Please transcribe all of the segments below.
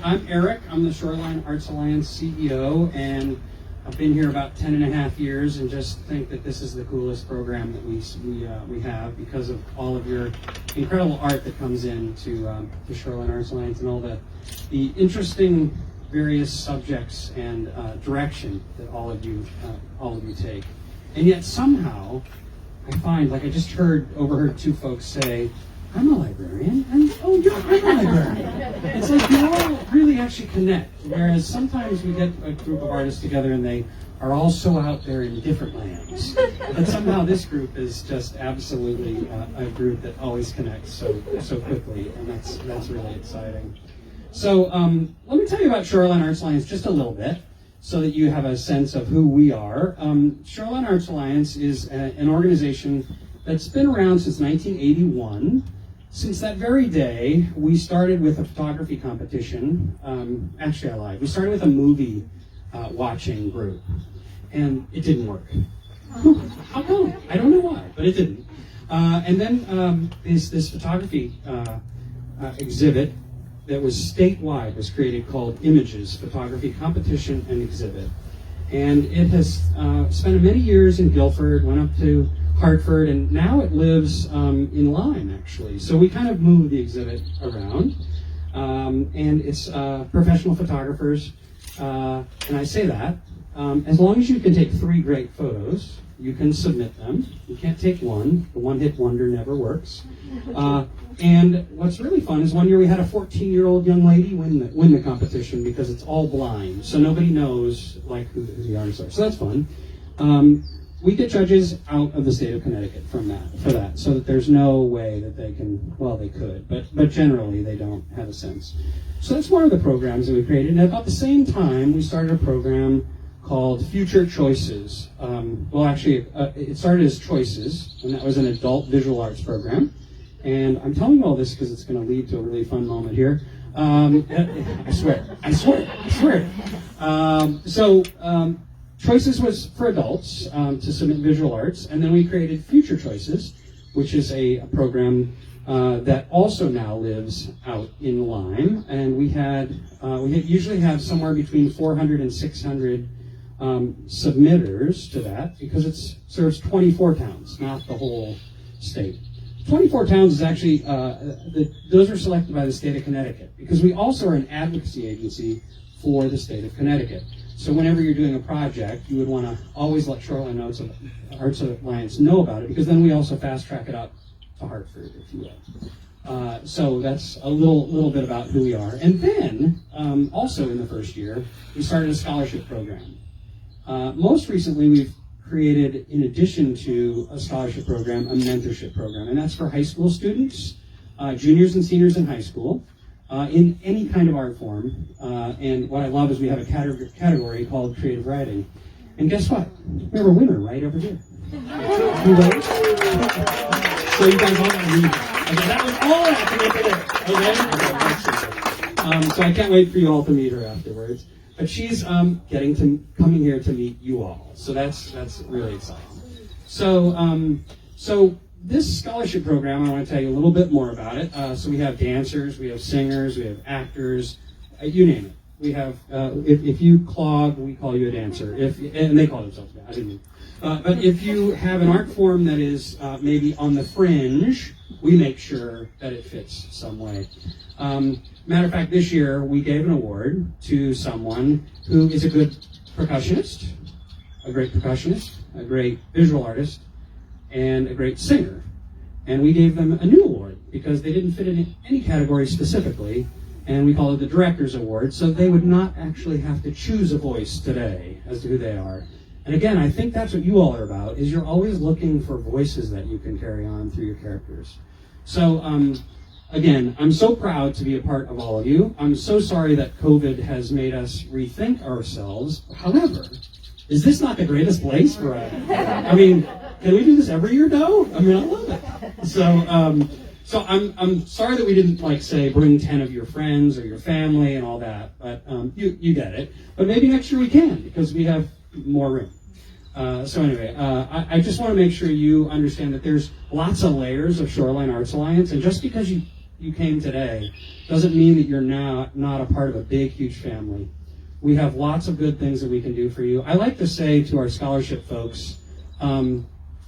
I'm Eric. I'm the Shoreline Arts Alliance CEO, and I've been here about 10 and a half years, and just think that this is the coolest program that we have because of all of your incredible art that comes in to Shoreline Arts Alliance and all the interesting various subjects and direction that all of you take. And yet somehow I find, like I just overheard two folks say, I'm a librarian, and I'm a librarian. It's like you all really actually connect, whereas sometimes we get a group of artists together and they are all so out there in different lands. But somehow this group is just absolutely a group that always connects so quickly, and that's really exciting. So let me tell you about Shoreline Arts Alliance just a little bit, so that you have a sense of who we are. Shoreline Arts Alliance is an organization that's been around since 1981. Since that very day, we started with a photography competition. Actually, I lied. We started with a movie watching group, and it didn't work. How come? I don't know why, but it didn't. And then this photography exhibit that was statewide was created called Images, Photography Competition and Exhibit. And it has spent many years in Guilford, went up to Hartford, and now it lives in Lyme, actually. So we kind of moved the exhibit around. And it's professional photographers, and I say that, as long as you can take 3 great photos, you can submit them. You can't take one. The one-hit wonder never works. And what's really fun is one year we had a 14-year-old young lady win the competition because it's all blind, so nobody knows who the artists are. So that's fun. We get judges out of the state of Connecticut for that, so that there's no way that they can. Well, they could, but generally they don't have a sense. So that's one of the programs that we created. And about the same time, we started a program called Future Choices. It started as Choices, and that was an adult visual arts program. And I'm telling you all this because it's going to lead to a really fun moment here. I swear. Choices was for adults to submit visual arts, and then we created Future Choices, which is a program that also now lives out in Lyme. And we usually have somewhere between 400 and 600 submitters to that, because it serves 24 towns, not the whole state. 24 towns is actually, those are selected by the state of Connecticut, because we also are an advocacy agency for the state of Connecticut. So whenever you're doing a project, you would want to always let Shoreline Arts Alliance know about it, because then we also fast track it up to Hartford, if you will. So that's a little bit about who we are. And then, also in the first year, we started a scholarship program. Most recently, we've created, in addition to a scholarship program, a mentorship program, and that's for high school students, juniors and seniors in high school, in any kind of art form. And what I love is we have a category called creative writing. And guess what? We have a winner right over here. You ready? So you guys all got to read it. Okay, that was all I have to make it. Okay? So I can't wait for you all to meet her afterwards. But she's coming here to meet you all. So that's really exciting. So this scholarship program, I want to tell you a little bit more about it. So we have dancers, we have singers, we have actors, you name it. We have, if you clog, we call you a dancer. And they call themselves that, I didn't mean. But if you have an art form that is maybe on the fringe, we make sure that it fits some way. Matter of fact, this year we gave an award to someone who is a good percussionist, a great visual artist, and a great singer. And we gave them a new award because they didn't fit in any category specifically, and we call it the Director's Award, so they would not actually have to choose a voice today as to who they are. And again, I think that's what you all are about, is you're always looking for voices that you can carry on through your characters. So, again, I'm so proud to be a part of all of you. I'm so sorry that COVID has made us rethink ourselves. However, is this not the greatest place for can we do this every year now? I love it. So I'm sorry that we didn't say bring 10 of your friends or your family and all that, but you get it. But maybe next year we can, because we have more room. So anyway, I just want to make sure you understand that there's lots of layers of Shoreline Arts Alliance, and just because you you came today doesn't mean that you're not a part of a big, huge family. We have lots of good things that we can do for you. I like to say to our scholarship folks,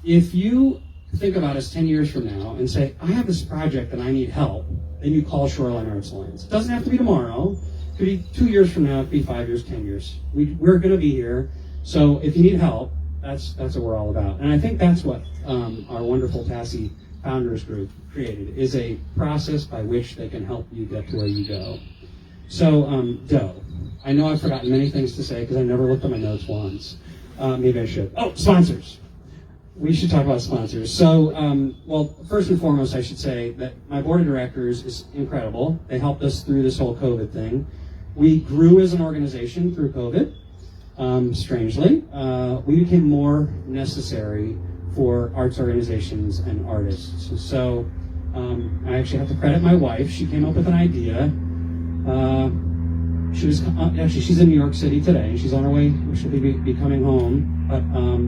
if you think about us 10 years from now and say, I have this project and I need help, then you call Shoreline Arts Alliance. It doesn't have to be tomorrow. It could be 2 years from now. It could be 5 years, 10 years. We're going to be here. So if you need help, that's what we're all about. And I think that's what our wonderful Tassy Founders Group created, is a process by which they can help you get to where you go. So, Doe. I know I've forgotten many things to say because I never looked at my notes once. Maybe I should. Oh, sponsors. We should talk about sponsors. So, well, first and foremost, I should say that my board of directors is incredible. They helped us through this whole COVID thing. We grew as an organization through COVID, strangely. We became more necessary for arts organizations and artists. So, I actually have to credit my wife. She came up with an idea. She's in New York City today, and she's on her way. She'll be coming home. But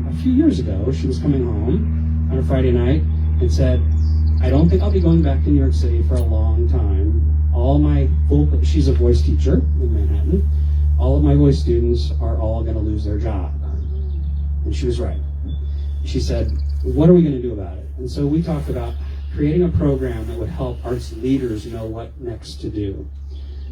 a few years ago, she was coming home on a Friday night and said, I don't think I'll be going back to New York City for a long time. She's a voice teacher in Manhattan. All of my voice students are all going to lose their job. And she was right. She said, what are we going to do about it? And so we talked about creating a program that would help arts leaders know what next to do.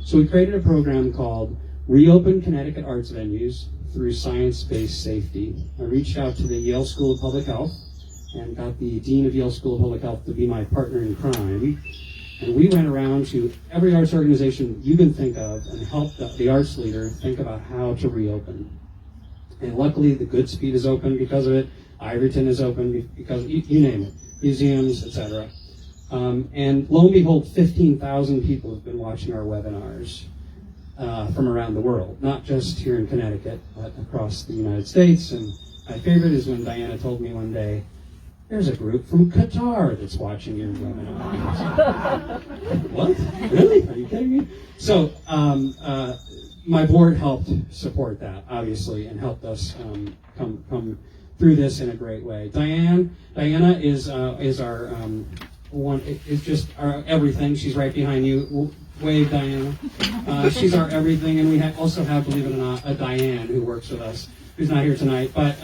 So we created a program called Reopen Connecticut Arts Venues Through Science-Based Safety. I reached out to the Yale School of Public Health and got the Dean of Yale School of Public Health to be my partner in crime. And we went around to every arts organization you can think of and helped the arts leader think about how to reopen. And luckily, the Goodspeed is open because of it. Iverton is open because, you name it, museums, etc. And lo and behold, 15,000 people have been watching our webinars from around the world, not just here in Connecticut, but across the United States. And my favorite is when Diana told me one day, there's a group from Qatar that's watching your webinar. What? Really? Are you kidding me? So my board helped support that, obviously, and helped us come through this in a great way. Diana is our is just our everything. She's right behind you. Wave, Diana. She's our everything, and we also have, believe it or not, a Diane who works with us, who's not here tonight. But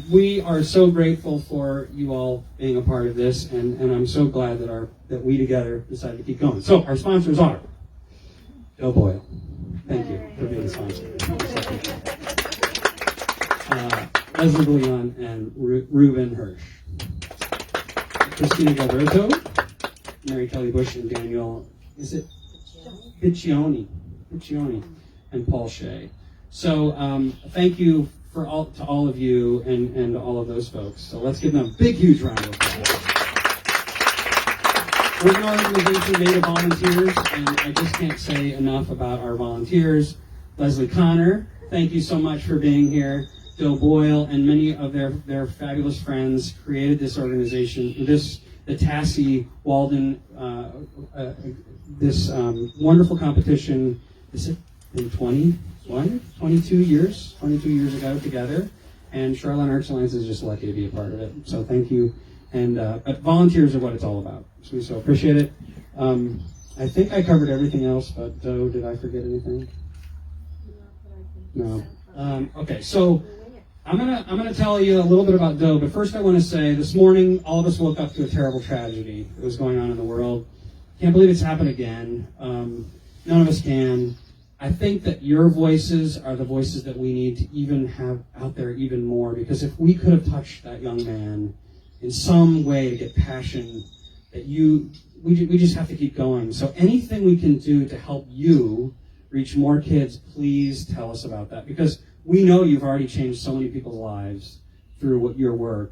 we are so grateful for you all being a part of this, and I'm so glad that we together decided to keep going. So our sponsors are Joe Boyle. Thank you for being a sponsor. Leslie Leon and Reuben Hirsch. Christina Galberto, Mary Kelly Bush, and Daniel, is it? Piccioni, and Paul Shea. So thank you to all of you and all of those folks. So let's give them a big, huge round of applause. We're an organization made of volunteers, and I just can't say enough about our volunteers. Leslie Connor, thank you so much for being here. Joe Boyle and many of their fabulous friends created this organization, the Tassy Walden, this wonderful competition. Is it in 22 years ago together? And Shoreline Arts Alliance is just lucky to be a part of it. So thank you. And but volunteers are what it's all about. So we so appreciate it. I think I covered everything else, but Doe, did I forget anything? No. Okay, so I'm gonna tell you a little bit about Doe, but first I want to say this morning all of us woke up to a terrible tragedy that was going on in the world. Can't believe it's happened again. None of us can. I think that your voices are the voices that we need to even have out there even more, because if we could have touched that young man in some way to get passion, that we just have to keep going. So anything we can do to help you reach more kids, please tell us about that, because we know you've already changed so many people's lives through your work.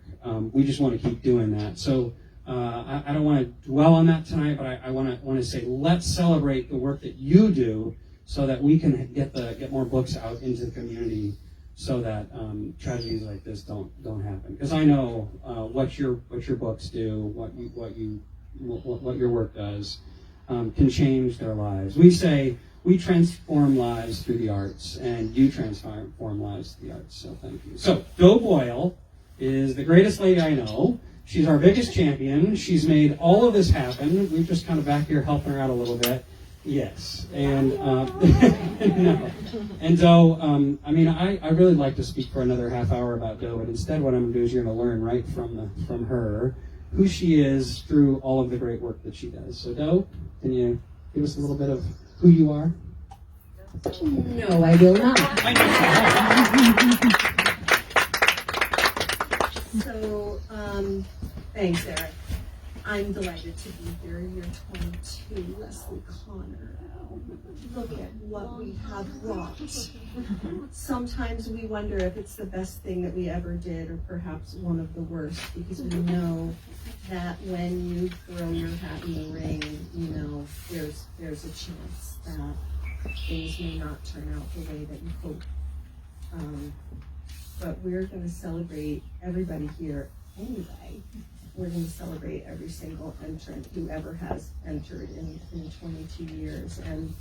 We just want to keep doing that. So I don't want to dwell on that tonight, but I want to say let's celebrate the work that you do, so that we can get more books out into the community, so that tragedies like this don't happen. Because I know what your books do, what your work does, can change their lives. We say we transform lives through the arts, and you transform lives through the arts. So thank you. So Doe Boyle is the greatest lady I know. She's our biggest champion. She's made all of this happen. We've just kind of back here helping her out a little bit. Yes, and no. And Doe, I mean, I really like to speak for another half hour about Doe, but instead what I'm going to do is you're going to learn right from her who she is through all of the great work that she does. So Doe, can you give us a little bit of who you are? No, I will not. So, thanks, Eric. I'm delighted to be here. Year 22, Leslie Connor. Look at what we have wrought. Sometimes we wonder if it's the best thing that we ever did, or perhaps one of the worst, because we know that when you throw your hat in the ring, you know there's a chance that things may not turn out the way that you hope. But we're going to celebrate everybody here anyway. We're going to celebrate every single entrant who ever has entered in 22 years. And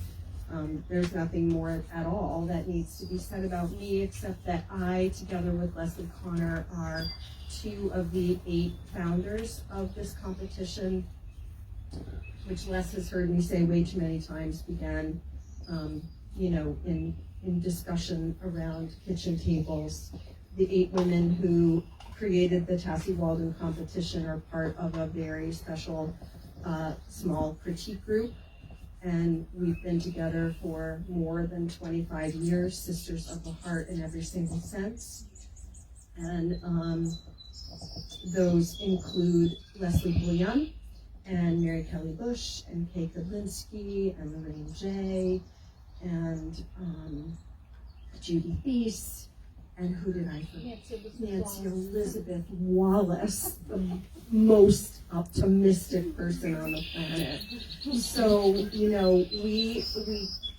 there's nothing more at all that needs to be said about me, except that I, together with Leslie Connor, are 2 of the 8 founders of this competition, which Les has heard me say way too many times, began in discussion around kitchen tables. The 8 women who created the Tassy Walden competition are part of a very special small critique group, and we've been together for more than 25 years, sisters of the heart in every single sense. And those include Leslie Bouillon and Mary Kelly Bush and Kay Kudlinski and Lorraine J. and Judy Thies, and who did I forget? Nancy Elizabeth Wallace, the most optimistic person on the planet. So, we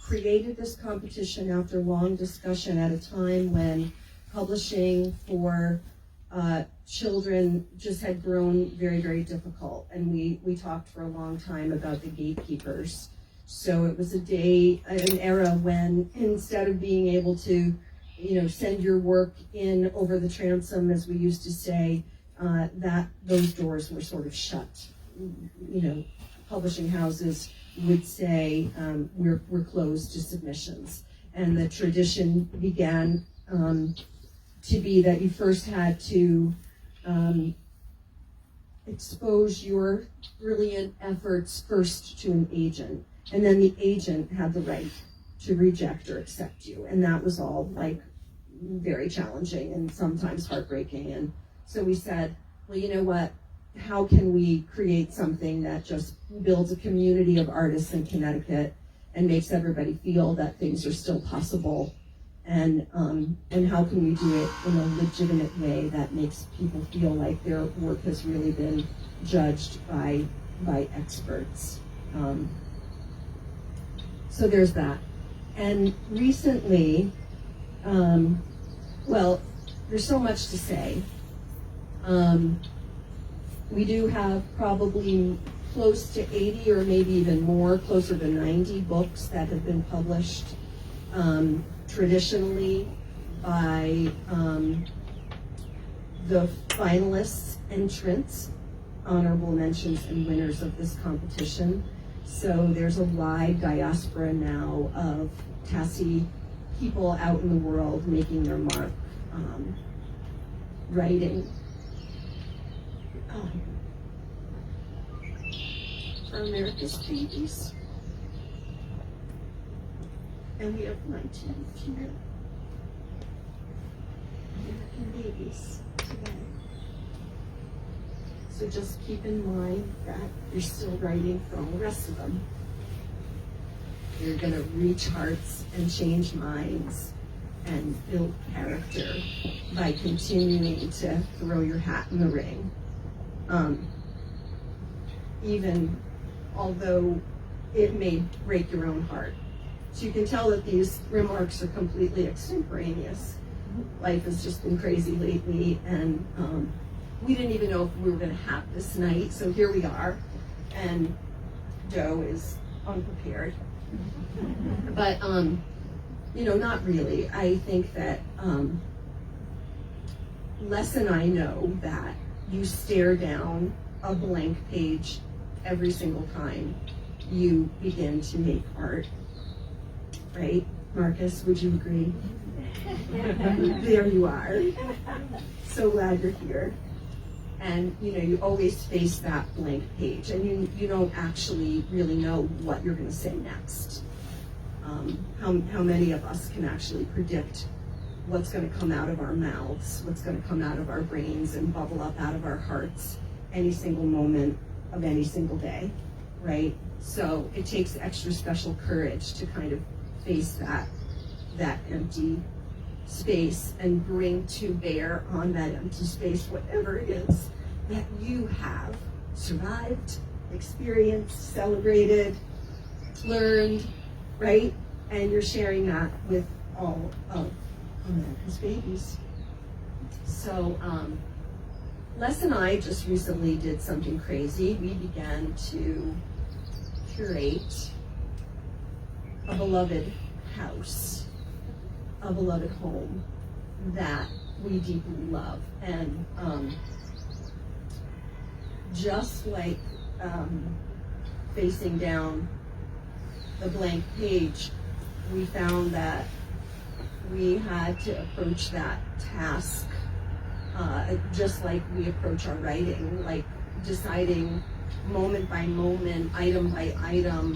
created this competition after long discussion at a time when publishing for children just had grown very, very difficult. And we talked for a long time about the gatekeepers. So it was an era when, instead of being able to, send your work in over the transom, as we used to say, that those doors were sort of shut. Publishing houses would say, we're closed to submissions. And the tradition began to be that you first had to expose your brilliant efforts first to an agent. And then the agent had the right to reject or accept you. And that was all very challenging and sometimes heartbreaking. And so we said, well, you know what? How can we create something that just builds a community of artists in Connecticut and makes everybody feel that things are still possible? And how can we do it in a legitimate way that makes people feel like their work has really been judged by experts? So there's that. And recently, there's so much to say. We do have probably close to 80 or maybe even more, closer to 90 books that have been published traditionally by the finalists, entrants, honorable mentions, and winners of this competition. So there's a wide diaspora now of Tassy people out in the world making their mark, writing. For America's babies. And we have 19 here. American babies today. So just keep in mind that you're still writing for all the rest of them. You're going to reach hearts and change minds and build character by continuing to throw your hat in the ring. Even although it may break your own heart. So you can tell that these remarks are completely extemporaneous. Life has just been crazy lately, and we didn't even know if we were going to have this night, so here we are, and Joe is unprepared. But, not really. I think that Les and I know that you stare down a blank page every single time you begin to make art, right? Marcus, would you agree? There you are. So glad you're here. And you always face that blank page, and you don't actually really know what you're going to say next. How many of us can actually predict what's going to come out of our mouths, what's going to come out of our brains and bubble up out of our hearts any single moment of any single day, right? So it takes extra special courage to kind of face that empty space and bring to bear on that empty space whatever it is that you have survived, experienced, celebrated, learned, right? And you're sharing that with all of America's babies. So Les and I just recently did something crazy. We began to curate a beloved house, a beloved home that we deeply love. And just like facing down the blank page, we found that we had to approach that task just like we approach our writing, like deciding moment by moment, item by item,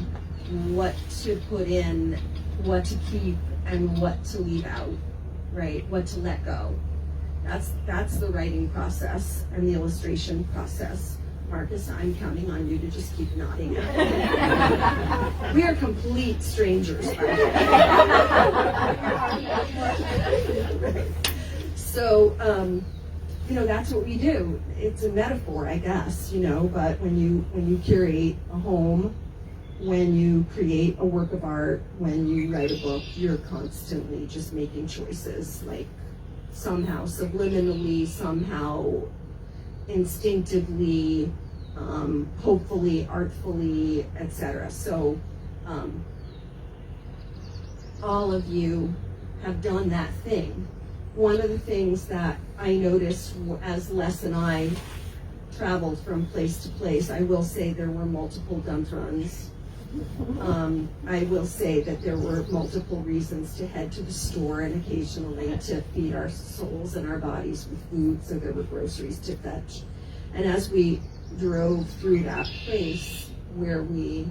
what to put in, what to keep, and what to leave out, right? What to let go. That's the writing process and the illustration process. Marcus, I'm counting on you to just keep nodding. We are complete strangers. So, that's what we do. It's a metaphor, I guess, but when you curate a home, when you create a work of art, when you write a book, you're constantly just making choices, like somehow subliminally, somehow instinctively, hopefully, artfully, etc. So all of you have done that thing. One of the things that I noticed as Les and I traveled from place to place, I will say there were multiple dump runs. I will say that there were multiple reasons to head to the store and occasionally to feed our souls and our bodies with food, so there were groceries to fetch. And as we drove through that place where we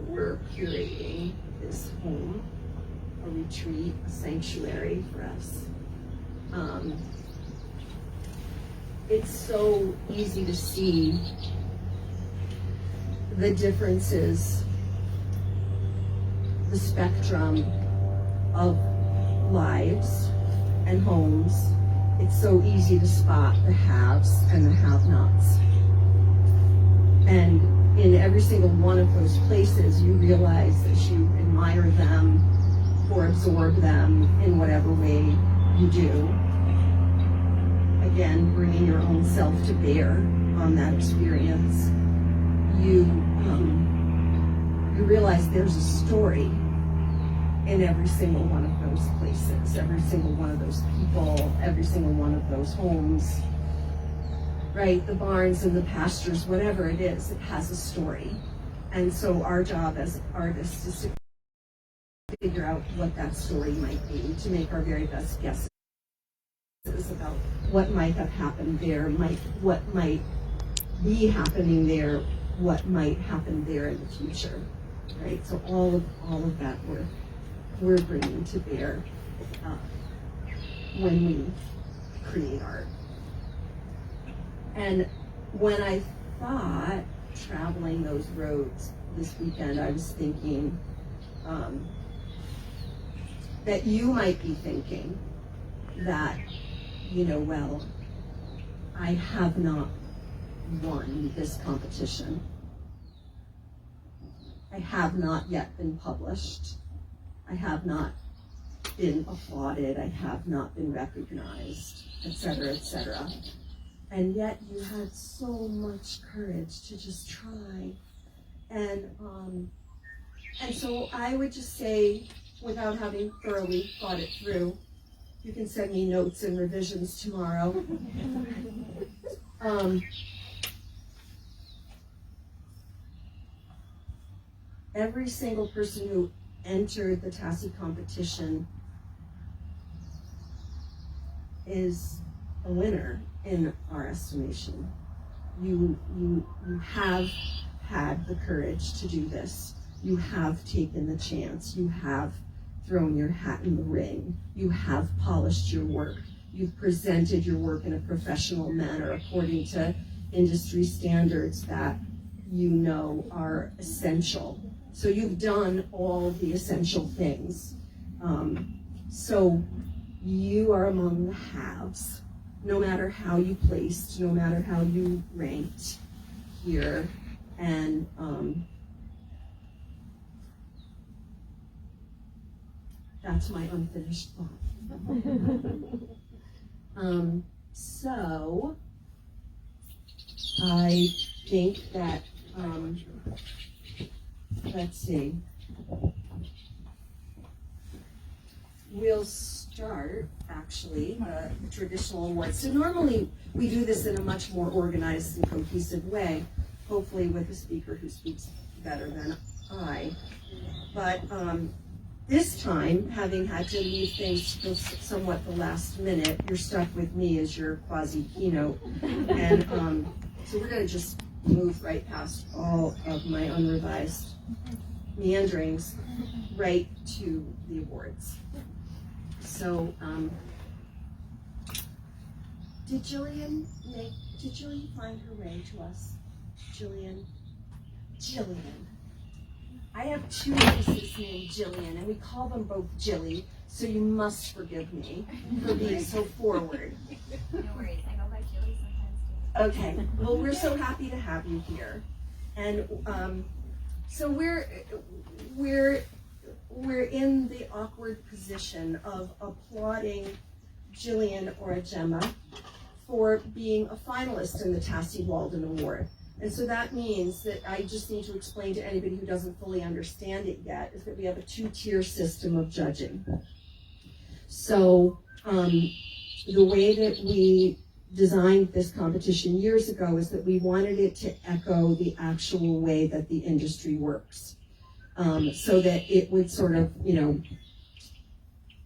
were curating this home, a retreat, a sanctuary for us, it's so easy to see the differences, the spectrum of lives and homes. It's so easy to spot the haves and the have-nots. And in every single one of those places, you realize that you admire them or absorb them in whatever way you do. Again, bringing your own self to bear on that experience. You realize there's a story in every single one of those places, every single one of those people, every single one of those homes, right? The barns and the pastures, whatever it is, it has a story. And so our job as artists is to figure out what that story might be, to make our very best guesses about what might have happened there, what might be happening there, what might happen there in the future, right? So all of that we're bringing to bear when we create art. And when I thought traveling those roads this weekend, I was thinking that you might be thinking that, well, I have not won this competition. I have not yet been published. I have not been applauded. I have not been recognized, etc., etc. And yet you had so much courage to just try. And so I would just say, without having thoroughly thought it through, you can send me notes and revisions tomorrow. every single person who entered the Tassy competition is a winner in our estimation. You have had the courage to do this. You have taken the chance. You have thrown your hat in the ring. You have polished your work. You've presented your work in a professional manner according to industry standards that you know are essential. So you've done all the essential things. So you are among the haves, no matter how you placed, no matter how you ranked here. And that's my unfinished thought. So I think that, let's see, we'll start actually the traditional awards. So normally we do this in a much more organized and cohesive way, hopefully with a speaker who speaks better than I. But this time, having had to leave things till somewhat the last minute, you're stuck with me as your quasi-keynote. And so we're going to just move right past all of my unrevised meanderings right to the awards. So, did Jillian find her way to us? Jillian. I have two nieces named Jillian, and we call them both Jilly, so you must forgive me for being so forward. No worries, I go by Jilly sometimes too. Okay, well, we're so happy to have you here. And so we're in the awkward position of applauding Jillian or Gemma for being a finalist in the Tassy Walden Award. And so that means that I just need to explain to anybody who doesn't fully understand it yet is that we have a two-tier system of judging. So the way that we designed this competition years ago is that we wanted it to echo the actual way that the industry works. So that it would sort of,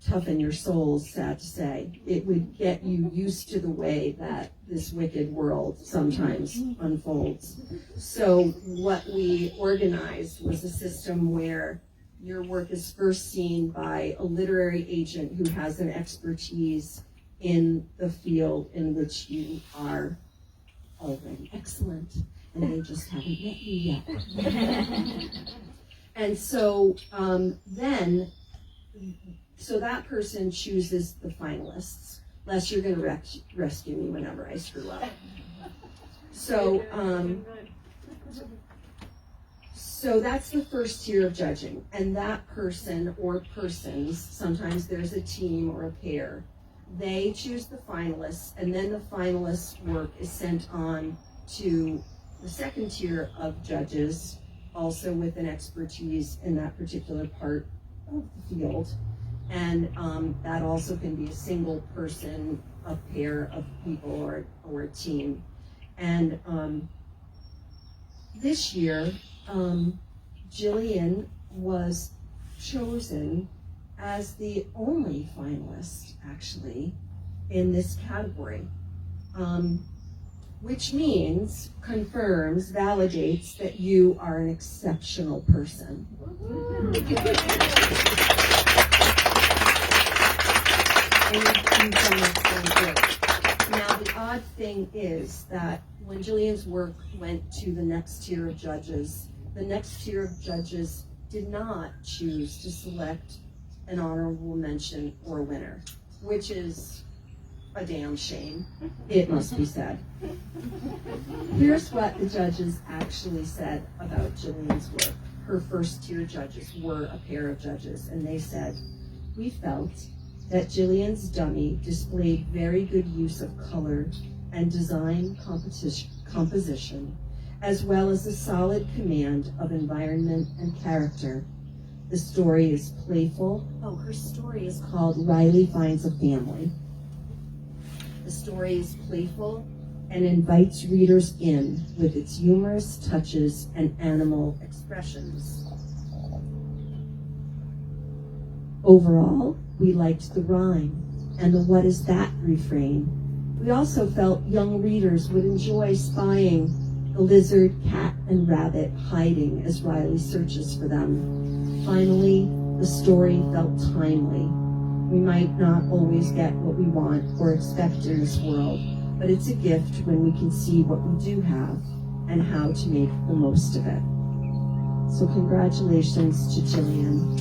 toughen your souls, sad to say. It would get you used to the way that this wicked world sometimes unfolds. So what we organized was a system where your work is first seen by a literary agent who has an expertise in the field in which you are already excellent, and they just haven't met you yet. And so so that person chooses the finalists, unless you're going to rescue me whenever I screw up. So, so that's the first tier of judging, and that person or persons, sometimes there's a team or a pair, they choose the finalists, and then the finalists' work is sent on to the second tier of judges, also with an expertise in that particular part of the field. And that also can be a single person, a pair of people, or a team. And this year, Jillian was chosen as the only finalist, actually, in this category. Which means, confirms, validates that you are an exceptional person. And you've done this so great. Now, the odd thing is that when Jillian's work went to the next tier of judges, the next tier of judges did not choose to select an honorable mention or a winner, which is a damn shame, it must be said. Here's what the judges actually said about Jillian's work. Her first tier judges were a pair of judges, and they said, "We felt that Jillian's dummy displayed very good use of color and design composition, as well as a solid command of environment and character. The story is playful." Oh, her story is called Riley Finds a Family. The story is playful, and invites readers in with its humorous touches and animal expressions. Overall, we liked the rhyme and the "what is that" refrain. We also felt young readers would enjoy spying the lizard, cat, and rabbit hiding as Riley searches for them. Finally, the story felt timely. We might not always get what we want or expect in this world, but it's a gift when we can see what we do have and how to make the most of it. So congratulations to Jillian.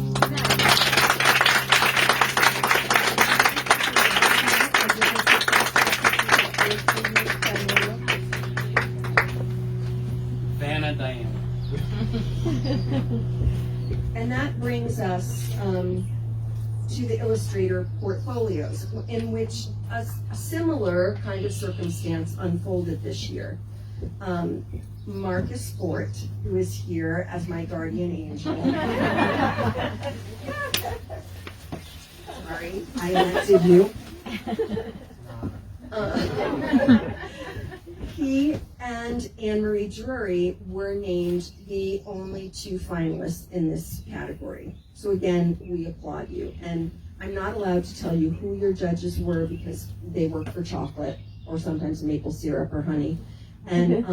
Vanna Diana. And that brings us to the illustrator portfolios, in which a similar kind of circumstance unfolded this year. Marcus Fort, who is here as my guardian angel. Sorry, I elected you. He and Anne-Marie Drury were named the only two finalists in this category. So again, we applaud you. And I'm not allowed to tell you who your judges were because they work for chocolate or sometimes maple syrup or honey. And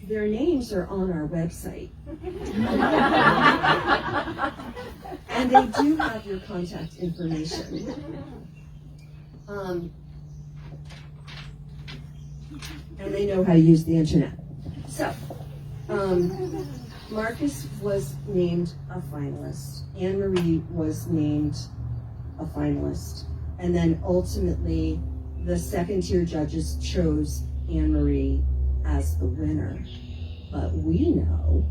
their names are on our website. And they do have your contact information. And they know how to use the internet. So, Marcus was named a finalist. Anne-Marie was named a finalist. And then ultimately, the second-tier judges chose Anne-Marie as the winner. But we know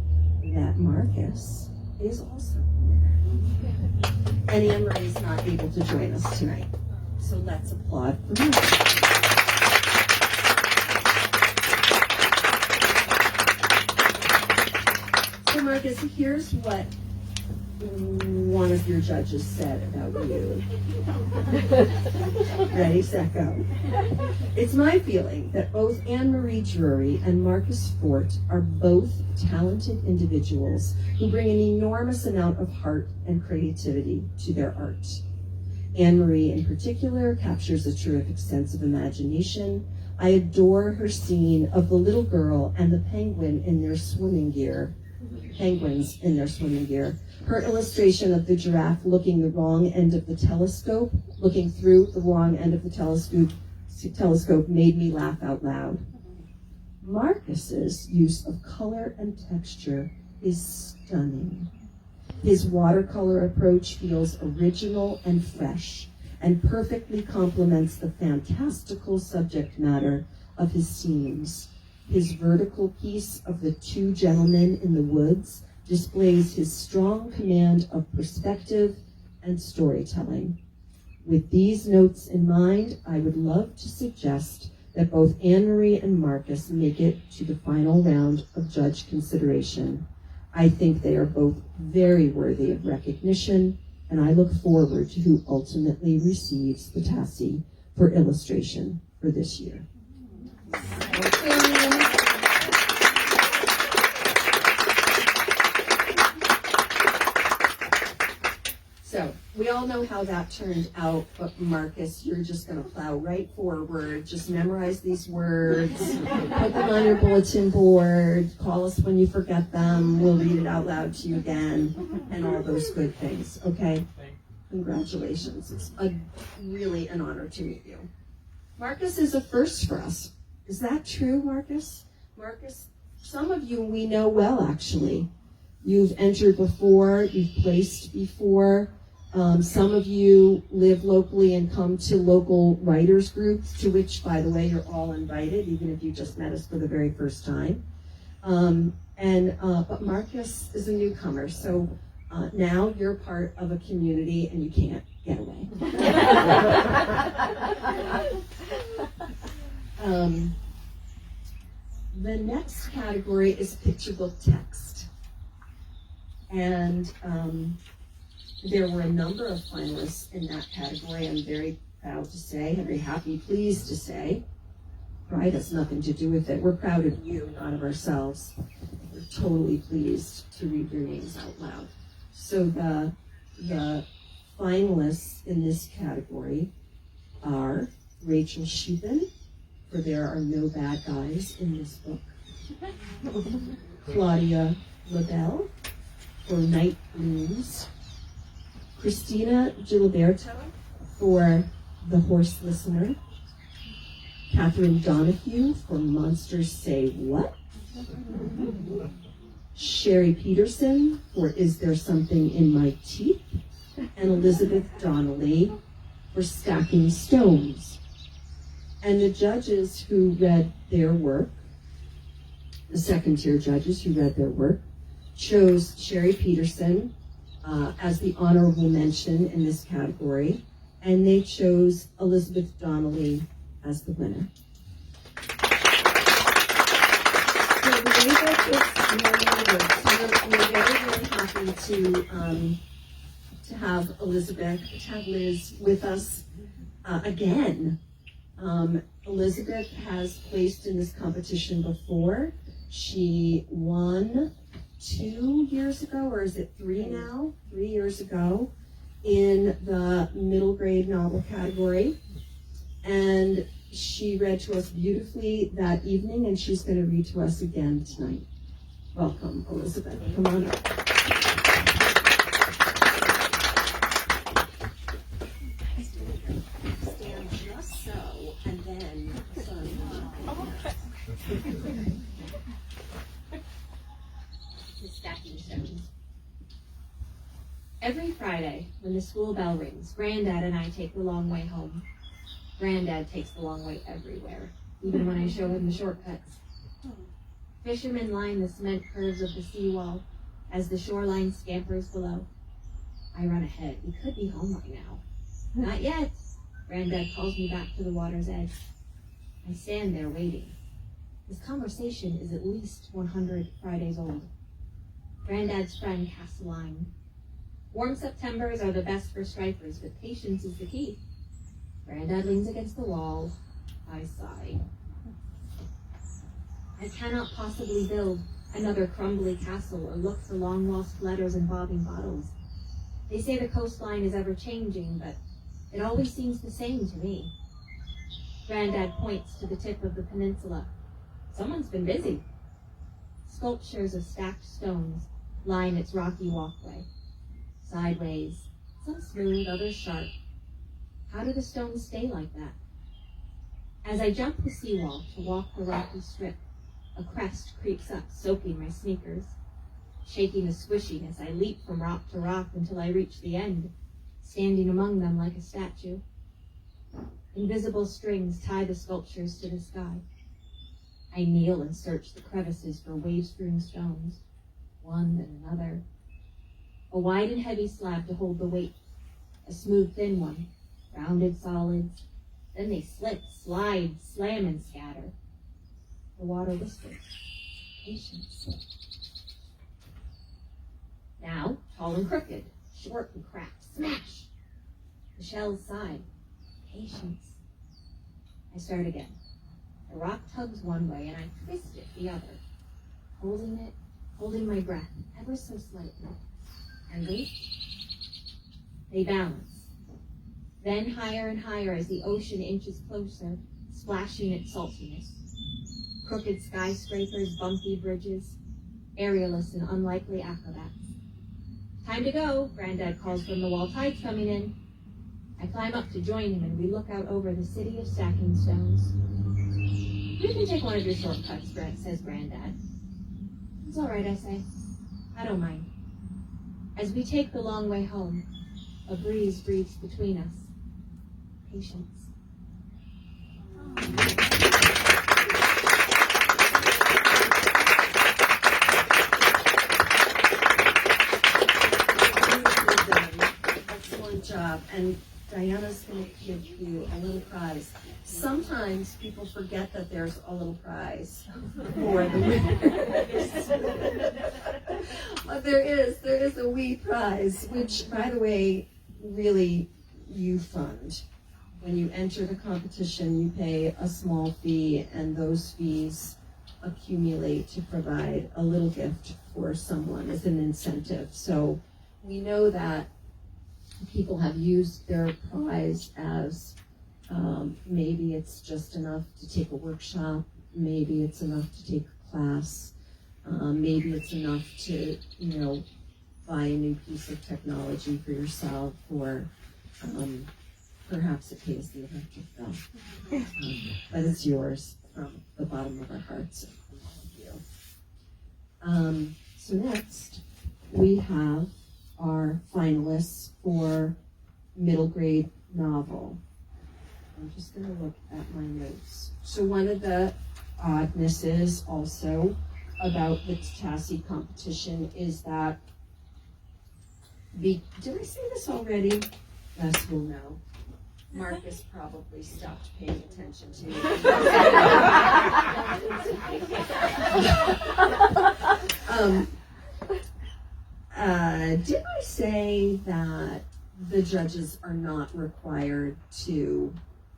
that Marcus is also the winner. And Anne-Marie is not able to join us tonight. So let's applaud for Marcus. So Marcus, here's what one of your judges said about you. Ready, set, go. It's my feeling that both Anne-Marie Drury and Marcus Fort are both talented individuals who bring an enormous amount of heart and creativity to their art. Anne-Marie in particular captures a terrific sense of imagination. I adore her scene of the little girl and the penguins in their swimming gear. Her illustration of the giraffe looking the wrong end of the telescope, looking through the wrong end of the telescope made me laugh out loud. Marcus's use of color and texture is stunning. His watercolor approach feels original and fresh and perfectly complements the fantastical subject matter of his scenes. His vertical piece of the two gentlemen in the woods displays his strong command of perspective and storytelling. With these notes in mind, I would love to suggest that both Anne-Marie and Marcus make it to the final round of judge consideration. I think they are both very worthy of recognition, and I look forward to who ultimately receives the Tassy for illustration for this year. So, we all know how that turned out, but Marcus, you're just going to plow right forward. Just memorize these words, put them on your bulletin board, call us when you forget them, we'll read it out loud to you again, and all those good things, okay? Congratulations. It's really an honor to meet you. Marcus is a first for us. Is that true, Marcus? Marcus, some of you we know well, actually. You've entered before, you've placed before. Some of you live locally and come to local writers groups, to which, by the way, you're all invited, even if you just met us for the very first time. But Marcus is a newcomer, so now you're part of a community and you can't get away. The next category is picture book text. And there were a number of finalists in that category. I'm very proud to say, very happy, pleased to say, pride has nothing to do with it. We're proud of you, not of ourselves. We're totally pleased to read your names out loud. So the finalists in this category are Rachel Sheehan, for There Are No Bad Guys in This Book. Claudia LaBelle for Night Blooms. Christina Giliberto for The Horse Listener. Catherine Donahue for Monsters Say What? Sherry Peterson for Is There Something in My Teeth? And Elizabeth Donnelly for Stacking Stones. And the judges who read their work, the second tier judges who read their work, chose Sherry Peterson as the honorable mention in this category, and they chose Elizabeth Donnelly as the winner. So the way that we're very, very happy to have Elizabeth, to have Liz with us again. Elizabeth has placed in this competition before. She won 2 years ago, or is it 3 now? 3 years ago, in the middle grade novel category. And she read to us beautifully that evening, and she's going to read to us again tonight. Welcome, Elizabeth. Come on up. Stand just so, and then Stacking stones. Every Friday, when the school bell rings, Granddad and I take the long way home. Granddad takes the long way everywhere, even when I show him the shortcuts. Fishermen line the cement curves of the seawall as the shoreline scampers below. I run ahead. We could be home by now. Not yet. Granddad calls me back to the water's edge. I stand there waiting. This conversation is at least 100 Fridays old. Granddad's friend casts a line. Warm Septembers are the best for stripers, but patience is the key. Granddad leans against the wall. I sigh. I cannot possibly build another crumbly castle or look for long-lost letters and bobbing bottles. They say the coastline is ever-changing, but it always seems the same to me. Granddad points to the tip of the peninsula. Someone's been busy. Sculptures of stacked stones line its rocky walkway. Sideways, some smooth, others sharp. How do the stones stay like that? As I jump the seawall to walk the rocky strip, a crest creeps up, soaking my sneakers. Shaking the squishiness, I leap from rock to rock until I reach the end, standing among them like a statue. Invisible strings tie the sculptures to the sky. I kneel and search the crevices for wave-strewn stones, one and another. A wide and heavy slab to hold the weight, a smooth, thin one, rounded solids. Then they slip, slide, slam, and scatter. The water whispers, patience. Now, tall and crooked, short and cracked, smash. The shells sigh, patience. I start again. The rock tugs one way and I twist it the other, holding my breath ever so slightly. And wait. They balance. Then higher and higher as the ocean inches closer, splashing its saltiness. Crooked skyscrapers, bumpy bridges, aerialists and unlikely acrobats. Time to go, Granddad calls from the wall. Tide's coming in. I climb up to join him and we look out over the city of stacking stones. You can take one of your shortcuts, says Granddad. It's all right, I say. I don't mind. As we take the long way home, a breeze breathes between us. Patience. Excellent job. And Diana's going to give you a little prize. Sometimes people forget that there's a little prize for the winners. But there is a wee prize, which, by the way, really you fund. when you enter the competition, you pay a small fee, and those fees accumulate to provide a little gift for someone as an incentive. So we know that people have used their prize as maybe it's just enough to take a workshop, maybe it's enough to take a class, maybe it's enough to, buy a new piece of technology for yourself, or perhaps it pays the electric bill. But it's yours from the bottom of our hearts. So next, we have our finalists for middle grade novel. I'm just going to look at my notes. So one of the oddnesses also about the Tassy competition is that did I say this already? Les will know. Marcus probably stopped paying attention to me. Did I say that the judges are not required to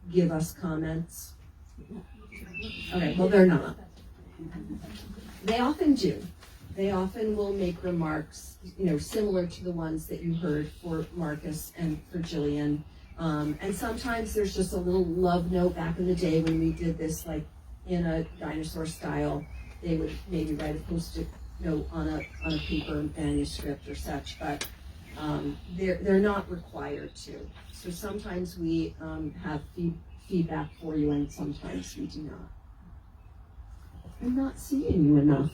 give us comments? Okay, well, they're not. They often do. They often will make remarks, similar to the ones that you heard for Marcus and for Jillian. And sometimes there's just a little love note. Back in the day when we did this, like in a dinosaur style, they would maybe write a post-it note on a paper manuscript or such, but they're not required to. So sometimes we have feedback for you, and sometimes we do not. I'm not seeing you enough,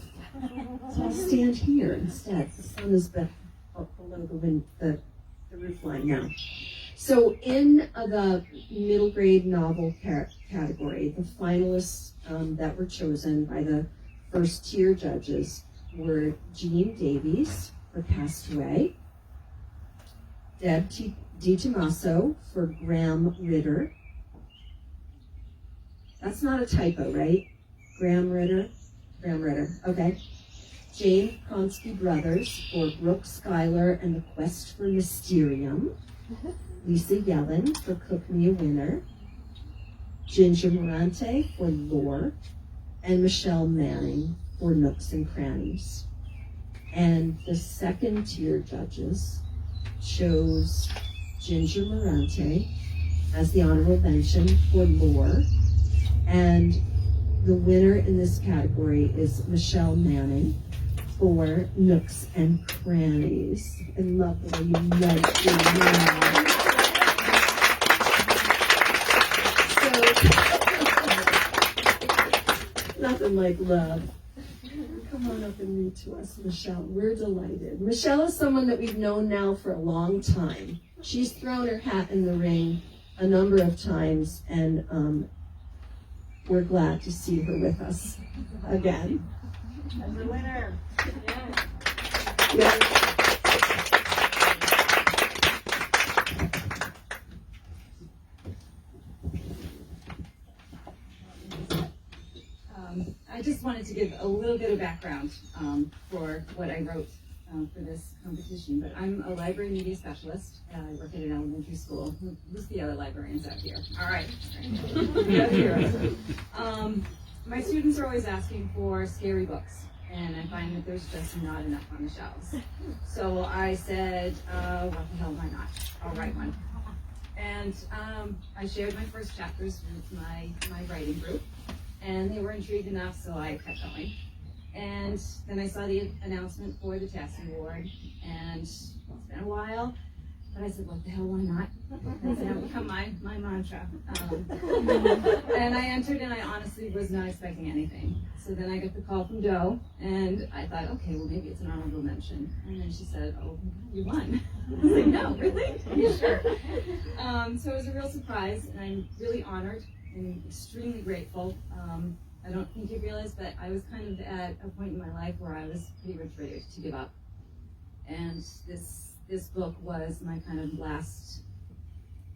so I'll stand here instead. The sun is below the roof line now. So in the middle grade novel category, the finalists that were chosen by the first tier judges were Jean Davies for Castaway, Deb DiTomaso for Graham Ritter. That's not a typo, right? Graham Ritter, okay. Jane Kronsky Brothers for Brooke Schuyler and the Quest for Mysterium. Lisa Yellen for Cook Me a Winner. Ginger Morante for Lore. And Michelle Manning for Nooks and Crannies. And the second tier judges chose Ginger Morante as the honorable mention for Lore. And the winner in this category is Michelle Manning for Nooks and Crannies. I love the way you write your name. So, nothing like love. Come on up and read to us, Michelle. We're delighted. Michelle is someone that we've known now for a long time. She's thrown her hat in the ring a number of times, and we're glad to see her with us again. As a winner. Yeah. I just wanted to give a little bit of background for what I wrote for this competition, but I'm a library media specialist. I work at an elementary school. Who's the other librarians out here? All right. My students are always asking for scary books, and I find that there's just not enough on the shelves. So I said, what the hell, why not? I'll write one. And I shared my first chapters with my writing group, and they were intrigued enough, so I kept going. And then I saw the announcement for the Tassy Award, and it's been a while, but I said, what the hell, why not? That's now become my mantra. And I entered, and I honestly was not expecting anything. So then I got the call from Doe, and I thought, okay, well, maybe it's an honorable mention. And then she said, oh, you won. I was like, no, really? Are you sure? So it was a real surprise, and I'm really honored and extremely grateful. I don't think you realize, but I was kind of at a point in my life where I was pretty much ready to give up. And this book was my kind of last,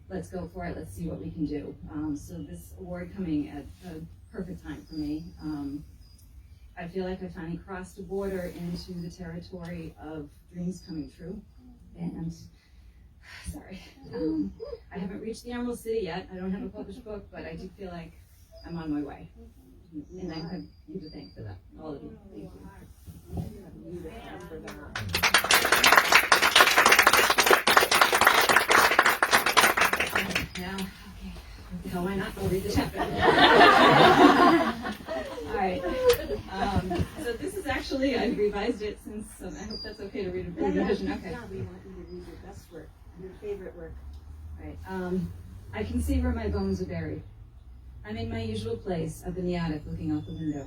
let's go for it, let's see what we can do. So this award coming at a perfect time for me. I feel like I finally crossed a border into the territory of dreams coming true. And Sorry. I haven't reached the Emerald City yet. I don't have a published book, but I do feel like I'm on my way. And I have you to thank for that, all of you. Thank you. Now, okay, what the hell, why not? I'll read the chapter. All right. So this is actually, I revised it since, I hope that's okay to read a revision. Okay. Yeah, we want you to read your best work, your favorite work. All right. I can see where my bones are buried. I'm in my usual place, up in the attic, looking out the window.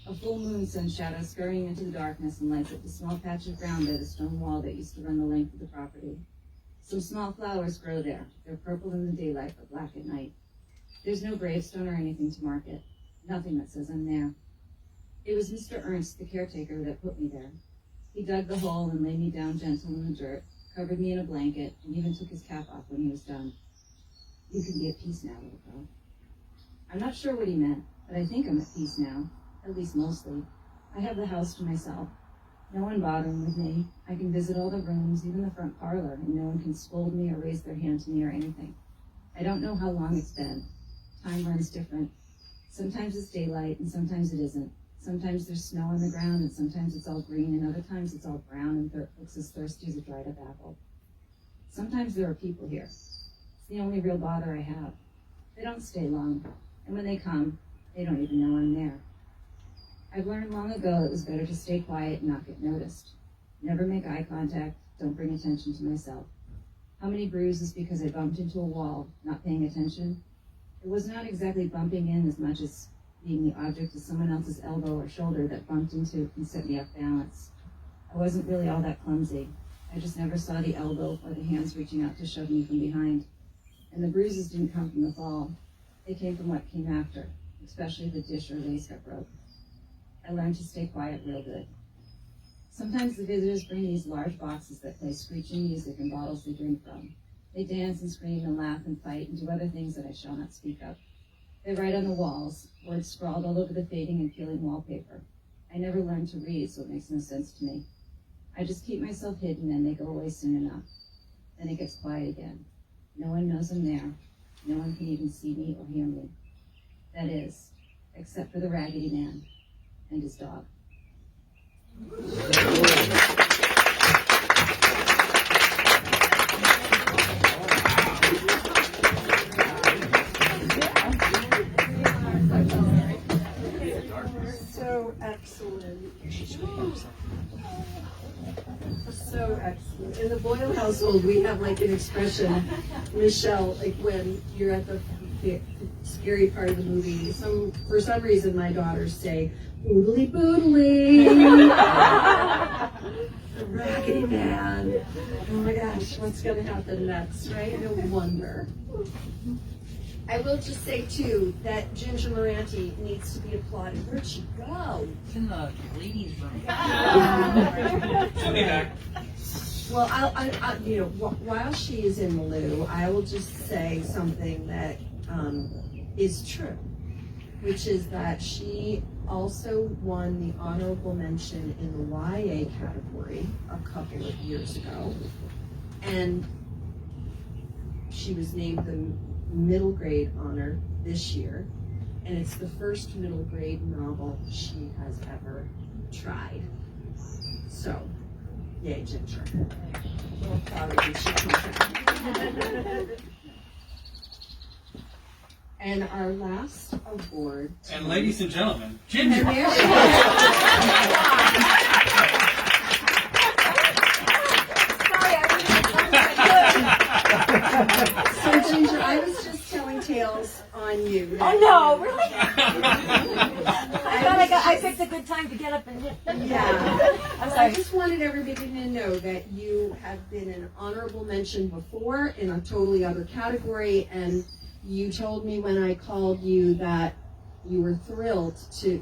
A full moon sends shadows scurrying into the darkness and lights up the small patch of ground by the stone wall that used to run the length of the property. Some small flowers grow there. They're purple in the daylight, but black at night. There's no gravestone or anything to mark it. Nothing that says I'm there. It was Mr. Ernst, the caretaker, that put me there. He dug the hole and laid me down gentle in the dirt, covered me in a blanket, and even took his cap off when he was done. You can be at peace now, little girl. I'm not sure what he meant, but I think I'm at peace now, at least mostly. I have the house to myself. No one bothering with me. I can visit all the rooms, even the front parlor, and no one can scold me or raise their hand to me or anything. I don't know how long it's been. Time runs different. Sometimes it's daylight, and sometimes it isn't. Sometimes there's snow on the ground, and sometimes it's all green, and other times it's all brown and looks as thirsty as a dried-up apple. Sometimes there are people here. It's the only real bother I have. They don't stay long, and when they come, they don't even know I'm there. I've learned long ago it was better to stay quiet and not get noticed. Never make eye contact, don't bring attention to myself. How many bruises because I bumped into a wall, not paying attention? It was not exactly bumping in as much as being the object of someone else's elbow or shoulder that bumped into and set me off balance. I wasn't really all that clumsy. I just never saw the elbow or the hands reaching out to shove me from behind. And the bruises didn't come from the fall. They came from what came after, especially the dish or vase got broke. I learned to stay quiet real good. Sometimes the visitors bring these large boxes that play screeching music and bottles they drink from. They dance and scream and laugh and fight and do other things that I shall not speak of. They write on the walls, words scrawled all over the fading and peeling wallpaper. I never learned to read, so it makes no sense to me. I just keep myself hidden and they go away soon enough. Then it gets quiet again. No one knows I'm there. No one can even see me or hear me. That is, except for the Raggedy Man and his dog. So excellent. So excellent. In the Boyle household, we have like an expression, Michelle, like when you're at the scary part of the movie, for some reason my daughters say, "Oodly boodly." The Raggedy Man. Oh my gosh, what's going to happen next, right? No wonder. I will just say, too, that Ginger Moranti needs to be applauded. Where'd she go? It's in the ladies' room. She'll be back. Well, while she is in the loo, I will just say something that is true, which is that she also won the honorable mention in the YA category a couple of years ago. And she was named the middle grade honor this year, and it's the first middle grade novel she has ever tried. So, yay, Ginger. Well, probably she can. And our last award. And ladies and gentlemen, Ginger. And there So Ginger, I was just telling tales on you. Oh no, really? I thought I picked a good time to get up and hit. Yeah. I'm I sorry. just wanted everybody to know that you have been an honorable mention before in a totally other category, and you told me when I called you that you were thrilled to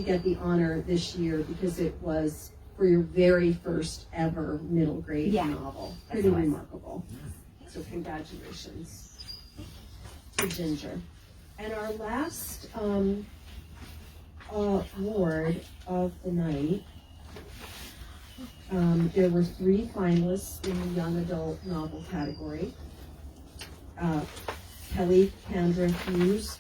get the honor this year because it was for your very first ever middle grade novel. Pretty remarkable. So congratulations to Ginger. And our last award of the night There were 3 finalists in the young adult novel category. Kelly, Kendra Hughes,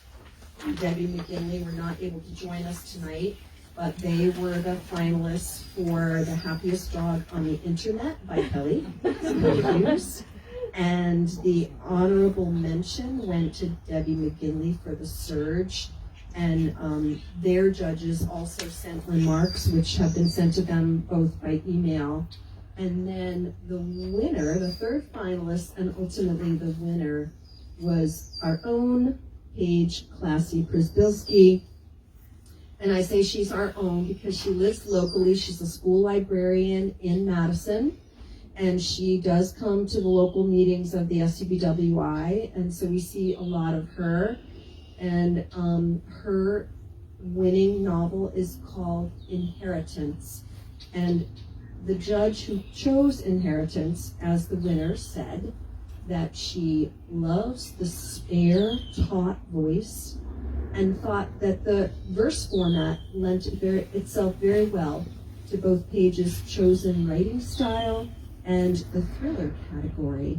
and Debbie McGinley were not able to join us tonight, but they were the finalists for The Happiest Dog on the Internet by Kelly Hughes. And the honorable mention went to Debbie McGinley for The Surge. And their judges also sent remarks, which have been sent to them both by email. And then the winner, the 3rd finalist, and ultimately the winner, was our own Paige Classy Przbilski. And I say she's our own because she lives locally. She's a school librarian in Madison. And she does come to the local meetings of the SUBWI. And so we see a lot of her. And her winning novel is called Inheritance. And the judge who chose Inheritance as the winner said that she loves the spare, taut voice and thought that the verse format lent itself very well to both Paige's chosen writing style and the thriller category.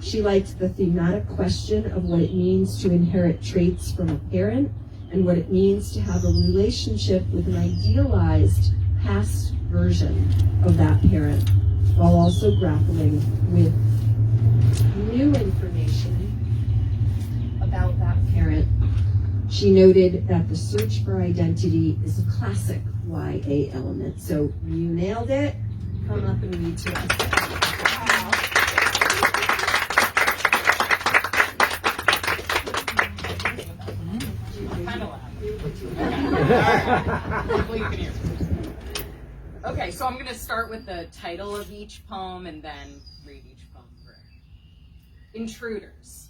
She liked the thematic question of what it means to inherit traits from a parent and what it means to have a relationship with an idealized past version of that parent, while also grappling with new information about that parent. She noted that the search for identity is a classic YA element. So you nailed it. Come up and read to us. Hopefully you can hear me. Okay, so I'm going to start with the title of each poem and then read each poem through. Intruders.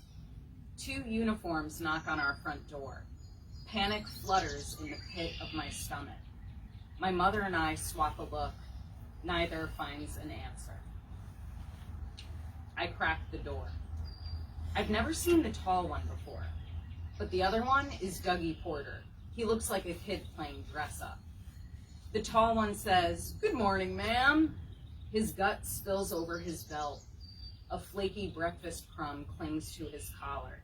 2 uniforms knock on our front door. Panic flutters in the pit of my stomach. My mother and I swap a look. Neither finds an answer. I crack the door. I've never seen the tall one before, but the other one is Dougie Porter. He looks like a kid playing dress up. The tall one says, "Good morning, ma'am." His gut spills over his belt. A flaky breakfast crumb clings to his collar.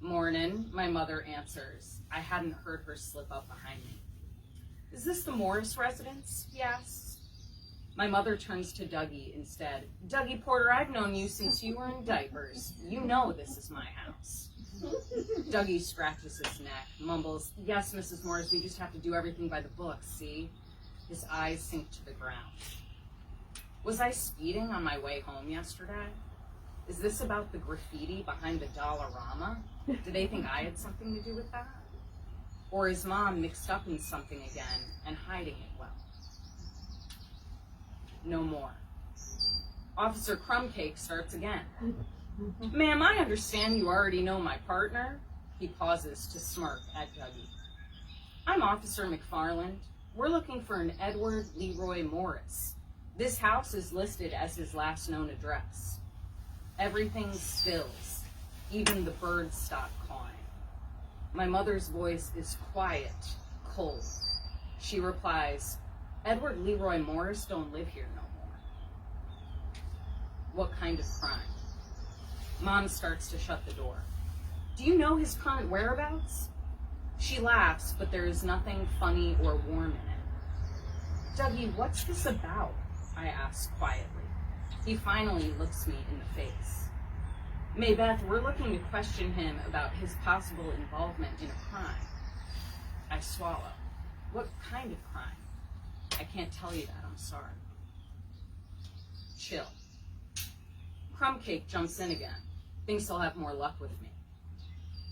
"Mornin'," my mother answers. I hadn't heard her slip up behind me. "Is this the Morris residence?" he asks. My mother turns to Dougie instead. "Dougie Porter, I've known you since you were in diapers. You know this is my house." Dougie scratches his neck, mumbles, "Yes, Mrs. Morris, we just have to do everything by the book, see?" His eyes sink to the ground. Was I speeding on my way home yesterday? Is this about the graffiti behind the Dollarama? Do they think I had something to do with that? Or is Mom mixed up in something again and hiding it well? No more. Officer Crumbcake starts again. "Ma'am, I understand you already know my partner." He pauses to smirk at Dougie. "I'm Officer McFarland. We're looking for an Edward Leroy Morris. This house is listed as his last known address." Everything stills. Even the birds stop cawing. My mother's voice is quiet, cold. She replies, "Edward Leroy Morris don't live here no more." What kind of crime? Mom starts to shut the door. "Do you know his current whereabouts?" She laughs, but there is nothing funny or warm in it. "Dougie, what's this about?" I ask quietly. He finally looks me in the face. "Maybeth, we're looking to question him about his possible involvement in a crime." I swallow. "What kind of crime?" "I can't tell you that, I'm sorry." Chill. Crumbcake jumps in again. Thinks he'll have more luck with me.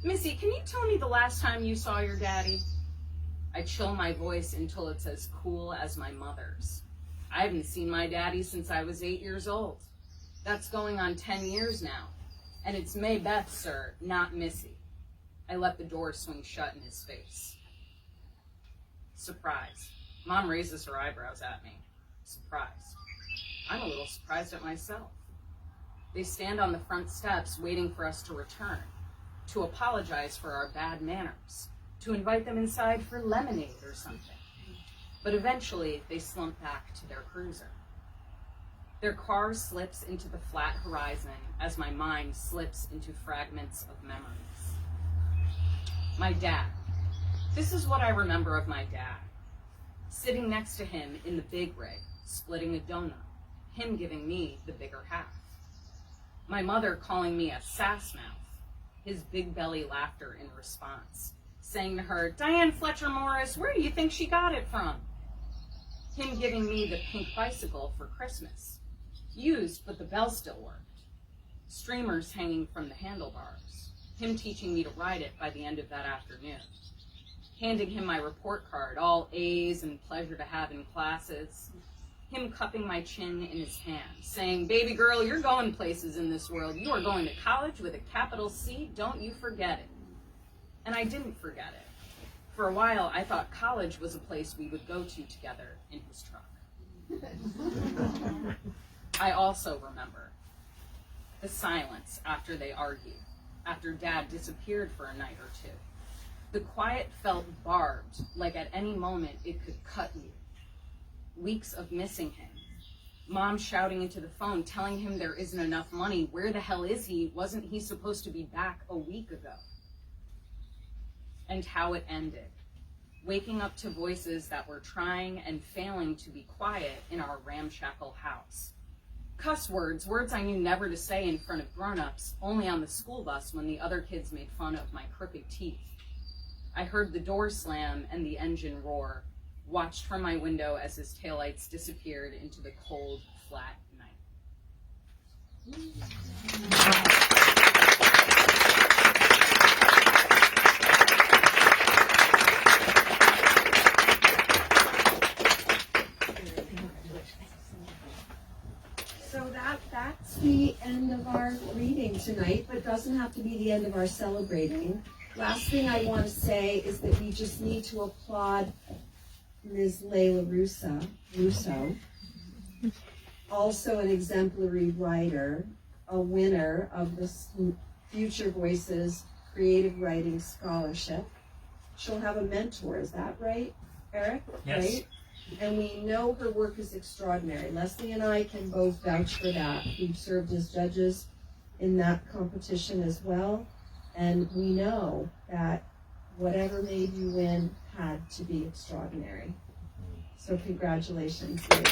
"Missy, can you tell me the last time you saw your daddy?" I chill my voice until it's as cool as my mother's. I haven't seen my daddy since I was 8 years old. That's going on 10 years now. And it's Maybeth, sir, not Missy. I let the door swing shut in his face. Surprised. Mom raises her eyebrows at me. Surprised. I'm a little surprised at myself. They stand on the front steps waiting for us to return, to apologize for our bad manners, to invite them inside for lemonade or something. but eventually they slump back to their cruiser. Their car slips into the flat horizon as my mind slips into fragments of memories. My dad. This is what I remember of my dad. Sitting next to him in the big rig, splitting a donut, him giving me the bigger half. My mother calling me a sass mouth, his big belly laughter in response, saying to her, "Diane Fletcher Morris, where do you think she got it from?" Him giving me the pink bicycle for Christmas, used but the bell still worked. Streamers hanging from the handlebars, him teaching me to ride it by the end of that afternoon. Handing him my report card, all A's and pleasure to have in classes. Him cupping my chin in his hand, saying, "Baby girl, you're going places in this world. You are going to college with a capital C. Don't you forget it." And I didn't forget it. For a while, I thought college was a place we would go to together in his truck. I also remember the silence after they argued, after Dad disappeared for a night or two. The quiet felt barbed, like at any moment it could cut you. Weeks of missing him. Mom shouting into the phone, telling him there isn't enough money. Where the hell is he? Wasn't he supposed to be back a week ago? And how it ended. Waking up to voices that were trying and failing to be quiet in our ramshackle house. Cuss words, words I knew never to say in front of grown-ups, only on the school bus when the other kids made fun of my crooked teeth. I heard the door slam and the engine roar, watched from my window as his taillights disappeared into the cold, flat night. So that's the end of our reading tonight, but it doesn't have to be the end of our celebrating. Last thing I want to say is that we just need to applaud Ms. Layla Russo, also an exemplary writer, a winner of the Future Voices Creative Writing Scholarship. She'll have a mentor, is that right, Eric? Yes. Right? And we know her work is extraordinary. Leslie and I can both vouch for that. We've served as judges in that competition as well. And we know that whatever made you win had to be extraordinary. So congratulations, Leila.